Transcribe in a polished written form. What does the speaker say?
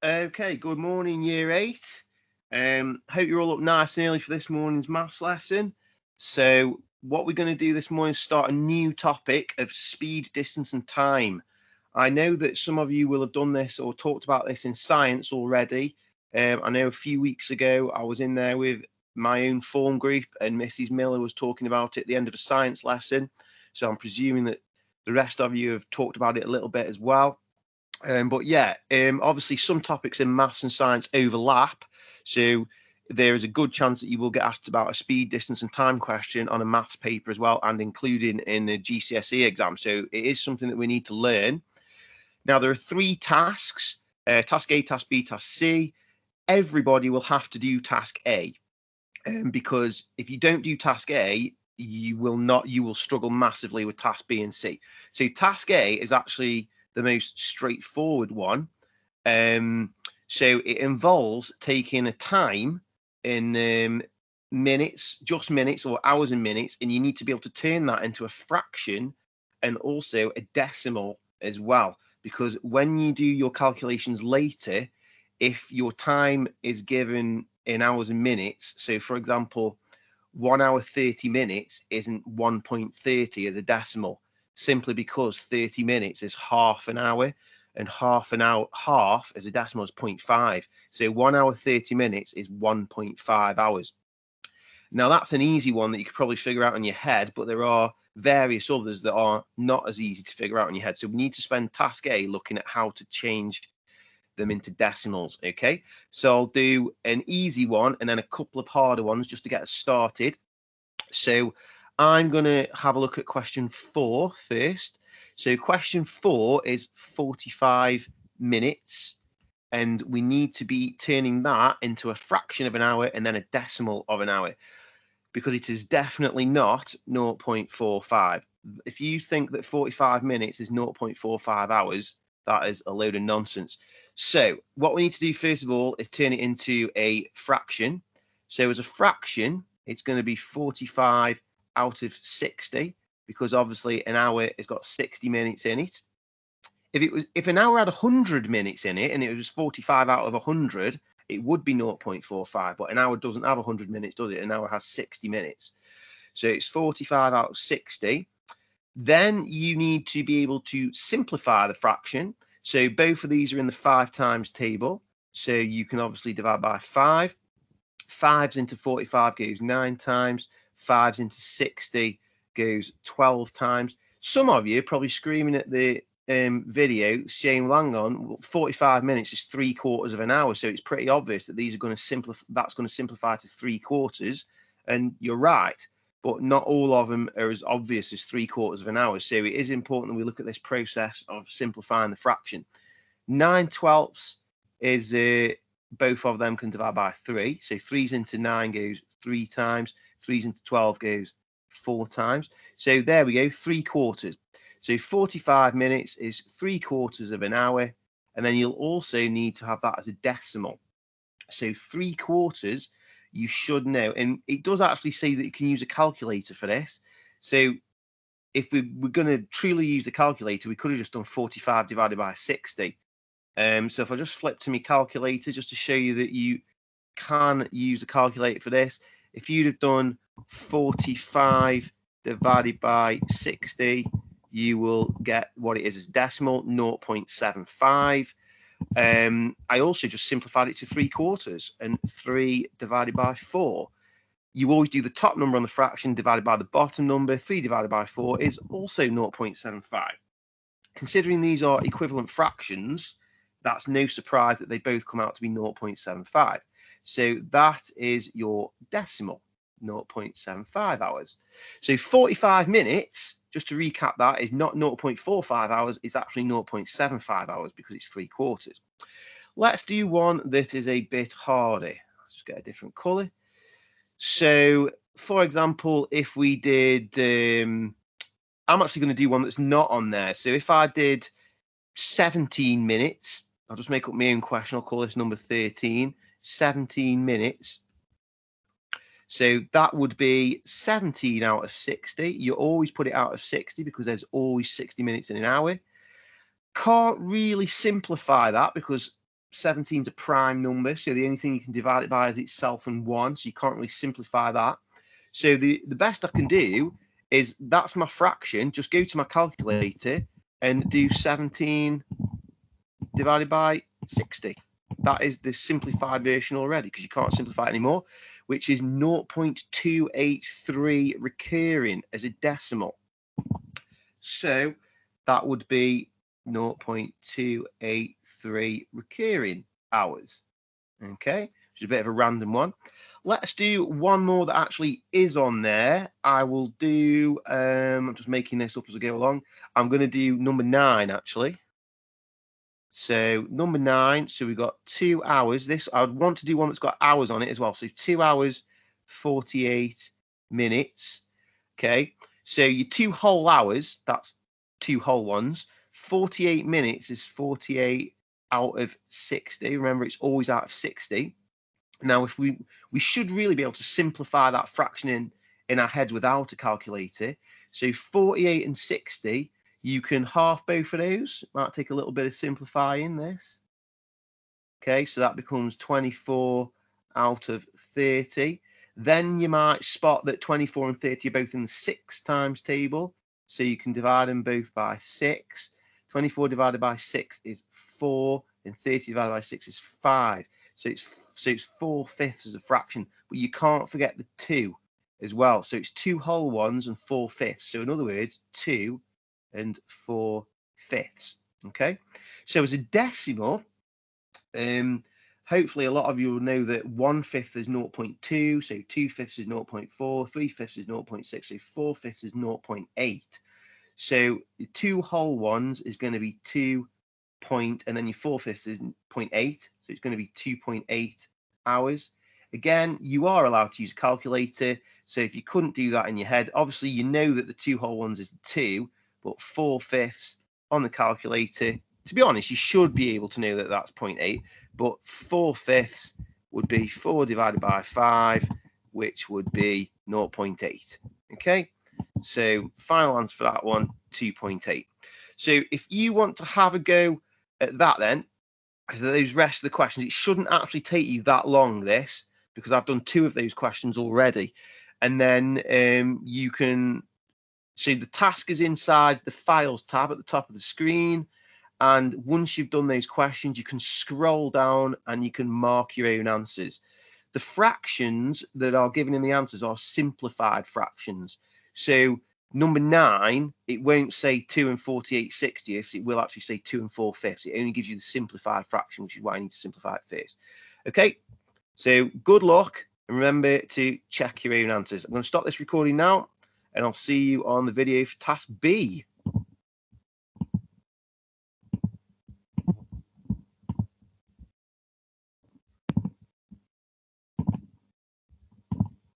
Okay, good morning, year eight. Hope you're all up nice and early for this morning's maths lesson. So, what we're going to do this morning is start a new topic of speed, distance, and time. I know that some of you will have done this or talked about this in science already. I know a few weeks ago I was in there with my own form group, and Mrs. Miller was talking about it at the end of a science lesson. So, I'm presuming that the rest of you have talked about it a little bit as well. But yeah, obviously some topics in maths and science overlap. So there is a good chance that you will get asked about a speed, distance, and time question on a maths paper as well, and including in the GCSE exam. So it is something that we need to learn. Now, there are three tasks, task A, task B, task C. Everybody will have to do task A, because if you don't do task A, you will struggle massively with task B and C. So task A is actually the most straightforward one. So it involves taking a time in minutes, just minutes or hours and minutes, and you need to be able to turn that into a fraction and also a decimal as well. Because when you do your calculations later, if your time is given in hours and minutes, so for example, 1 hour 30 minutes isn't 1.30 as a decimal, simply because 30 minutes is half an hour, and half as a decimal is 0.5. So 1 hour 30 minutes is 1.5 hours. Now that's an easy one that you could probably figure out in your head, but there are various others that are not as easy to figure out in your head. So we need to spend task A looking at how to change them into decimals. Okay, so I'll do an easy one and then a couple of harder ones just to get us started. So I'm going to have a look at question 4 first. So question 4 is 45 minutes, and we need to be turning that into a fraction of an hour and then a decimal of an hour, because it is definitely not 0.45. If you think that 45 minutes is 0.45 hours, that is a load of nonsense. So what we need to do first of all is turn it into a fraction. So as a fraction, it's going to be 45 out of 60, because obviously an hour has got 60 minutes in it. If an hour had 100 minutes in it and it was 45 out of 100, it would be 0.45. But an hour doesn't have 100 minutes, does it? An hour has 60 minutes. So it's 45 out of 60. Then you need to be able to simplify the fraction. So both of these are in the 5 times table. So you can obviously divide by 5. 5s into 45 goes 9 times. 5s into 60 goes 12 times. Some of you are probably screaming at the video saying, "Hang on, 45 minutes is 3/4 of an hour." So it's pretty obvious that these are going to simplify. That's going to simplify to 3/4, and you're right. But not all of them are as obvious as 3/4 of an hour. So it is important that we look at this process of simplifying the fraction. 9/12 is both of them can divide by 3. So 3's into 9 goes 3 times. 3's into 12 goes 4 times. So there we go, 3/4. So 45 minutes is 3/4 of an hour. And then you'll also need to have that as a decimal. So 3/4, you should know. And it does actually say that you can use a calculator for this. So if we were going to truly use the calculator, we could have just done 45 divided by 60. So if I just flip to my calculator just to show you that you can use a calculator for this, if you'd have done 45 divided by 60, you will get what it is as decimal, 0.75. I also just simplified it to 3/4, and 3 divided by 4. You always do the top number on the fraction divided by the bottom number. 3 divided by 4 is also 0.75. Considering these are equivalent fractions, that's no surprise that they both come out to be 0.75. So that is your decimal, 0.75 hours. So 45 minutes, just to recap that, is not 0.45 hours, it's actually 0.75 hours because it's 3/4. Let's do one that is a bit harder. Let's just get a different colour. So, for example, if we did, I'm actually going to do one that's not on there. So if I did 17 minutes, I'll just make up my own question. I'll call this number 13. 17 minutes. So that would be 17 out of 60. You always put it out of 60 because there's always 60 minutes in an hour. Can't really simplify that because 17 is a prime number, so the only thing you can divide it by is itself and 1, so you can't really simplify that. So the best I can do is, that's my fraction, just go to my calculator and do 17 divided by 60. That is the simplified version already, because you can't simplify it anymore, which is 0.283 recurring as a decimal. So that would be 0.283 recurring hours. Okay, which is a bit of a random one. Let's do one more that actually is on there. I will do, I'm just making this up as I go along. I'm going to do number 9, actually. So number 9, so we've got 2 hours. This, I would want to do one that's got hours on it as well. So 2 hours, 48 minutes. Okay, so your 2 whole hours, that's 2 whole ones. 48 minutes is 48 out of 60. Remember, it's always out of 60. Now, if we should really be able to simplify that fraction in our heads without a calculator. So 48 and 60, you can half both of those. Might take a little bit of simplifying this. Okay, so that becomes 24 out of 30. Then you might spot that 24 and 30 are both in the 6 times table. So you can divide them both by 6. 24 divided by 6 is 4, and 30 divided by 6 is 5. So it's 4/5 as a fraction, but you can't forget the 2 as well. So it's 2 whole ones and 4/5. So in other words, 2 and 4/5. Okay. So as a decimal, hopefully a lot of you will know that 1/5 is 0.2, so 2/5 is 0.4, 3/5 is 0.6, so 4/5 is 0.8. So the 2 whole ones is going to be 2 point, and then your 4/5 is 0.8, so it's going to be 2.8 hours. Again, you are allowed to use a calculator, so if you couldn't do that in your head, obviously you know that the 2 whole ones is 2, but 4/5 on the calculator, to be honest, you should be able to know that that's 0.8, but 4/5 would be 4 divided by 5, which would be 0.8. Okay, so final answer for that one, 2.8. So if you want to have a go at that, then those rest of the questions, it shouldn't actually take you that long, this, because I've done 2 of those questions already. And then you can, so the task is inside the Files tab at the top of the screen. And once you've done those questions, you can scroll down and you can mark your own answers. The fractions that are given in the answers are simplified fractions. So number 9, it won't say 2 and 48/60ths. It will actually say 2 and 4/5. It only gives you the simplified fraction, which is why I need to simplify it first. Okay, so good luck, and remember to check your own answers. I'm going to stop this recording now, and I'll see you on the video for task B.